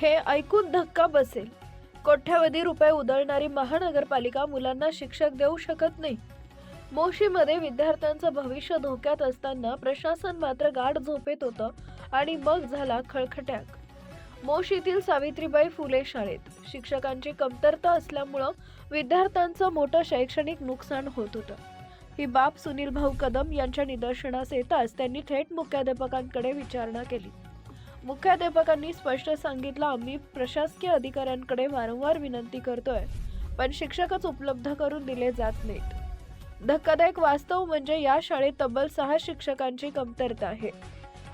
हे ऐकून धक्का बसेल. कोट्यावधी रुपये उधळणारी महानगरपालिका मुलांना शिक्षक देऊ शकत नाही. मोशीमध्ये विद्यार्थ्यांचं भविष्य धोक्यात असताना प्रशासन मात्र गाढ झोपेत होतं आणि मग झाला खळखट्याक. मोशीतील सावित्रीबाई फुले शाळेत शिक्षकांची कमतरता असल्यामुळं विद्यार्थ्यांचं मोठं शैक्षणिक नुकसान होत होतं. ही बाब सुनील भाऊ कदम यांच्या निदर्शनास येताच त्यांनी थेट मुख्याध्यापकांकडे विचारणा केली. मुख्याध्यापकांनी स्पष्ट सांगितलं, आम्ही प्रशासकीय अधिकाऱ्यांकडे वारंवार विनंती करतोय, पण शिक्षकच उपलब्ध करून दिले जात नाहीत. धक्कादायक वास्तव म्हणजे या शाळेत तब्बल 6 शिक्षकांची कमतरता आहे.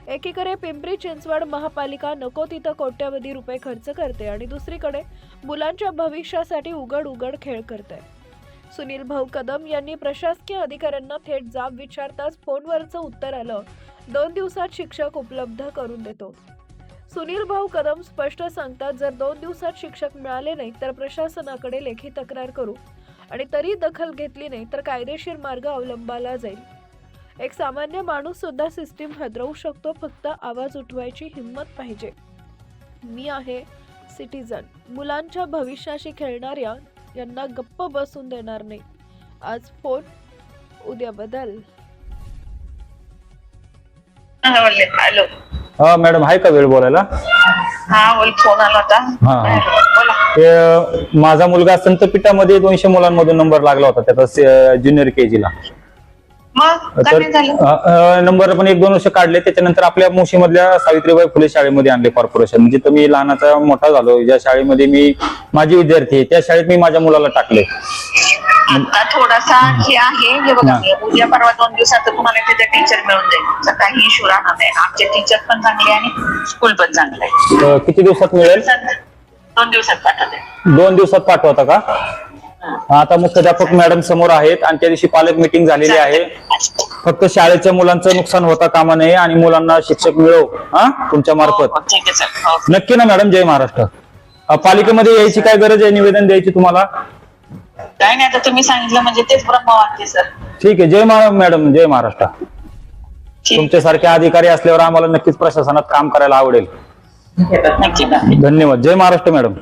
एकीकडे पिंपरी चिंचवड महापालिका नको तिथं कोट्यावधी रुपये खर्च करते आणि दुसरीकडे मुलांच्या भविष्यासाठी उघड खेळ करते. सुनील भाऊ कदम यांनी प्रशासकीय अधिकाऱ्यांना थेट जाब विचारताच फोनवरचं उत्तर आलं, 2 दिवसात शिक्षक उपलब्ध करून देतो. सुनील भाऊ कदम स्पष्ट सांगतात, जर 2 दिवसात शिक्षक मिळाले नाही तर प्रशासनाकडे लेखी तक्रार करू आणि तरी दखल घेतली नाही तर कायदेशीर मार्ग अवलंबाला जाईल. एक सामान्य माणूस सुद्धा सिस्टीम हादरवू शकतो, फक्त आवाज उठवायची हिंमत पाहिजे. मी आहे सिटीजन. मुलांच्या भविष्याशी खेळणाऱ्या यांना गप्प बसून देणार नाही. आज फोन, उद्या बदल. हॅलो. हा मॅडम, आहे का वेळ बोलायला? हा बोल, फोन आला होता. बोला. ते माझा मुलगा संतपीठामध्ये 200 मुलांमधून नंबर लागला होता त्याचा ज्युनियर KG ला. मग तर नंबर पण 1-2 वर्ष काढले. त्याच्यानंतर आपल्या मोशी मधल्या सावित्रीबाई फुले शाळेमध्ये आणले कॉर्पोरेशन. जिथं मी लहानाचा मोठा झालो, ज्या शाळेमध्ये मी माझी विद्यार्थी आहे त्या शाळेत मी माझ्या मुलाला टाकले. आता थोडासा हे आहे, हे बघा, उद्या परवा 2 दिवसात तुम्हाला तिथे टीचर मिळून जाईल. त्याचा काही इश्यू राहणार नाही. आमचे टीचर पण चांगले आणि स्कूल पण चांगलं आहे. किती दिवसात मिळेल? 2 दिवसात पाठवते. 2 दिवसात पाठवता का? आता मुख्याध्यापक मॅडम समोर आहेत आणि त्या दिवशी पालक मीटिंग झालेली आहे. फक्त शाळेच्या मुलांचं नुकसान होता कामा नये आणि मुलांना शिक्षक मिळव तुमच्या मार्फत. नक्की ना मॅडम? जय महाराष्ट्र. पालिकेमध्ये यायची काय गरज आहे? निवेदन द्यायची तुम्हाला? काय नाही, आता तुम्ही सांगितलं म्हणजे तेच ब्रह्मवाक्य सर. ठीक आहे. जय मॅडम, जय महाराष्ट्र. तुमच्यासारखे अधिकारी असल्यावर आम्हाला नक्कीच प्रशासनात काम करायला आवडेल. नक्की. धन्यवाद. जय महाराष्ट्र मॅडम.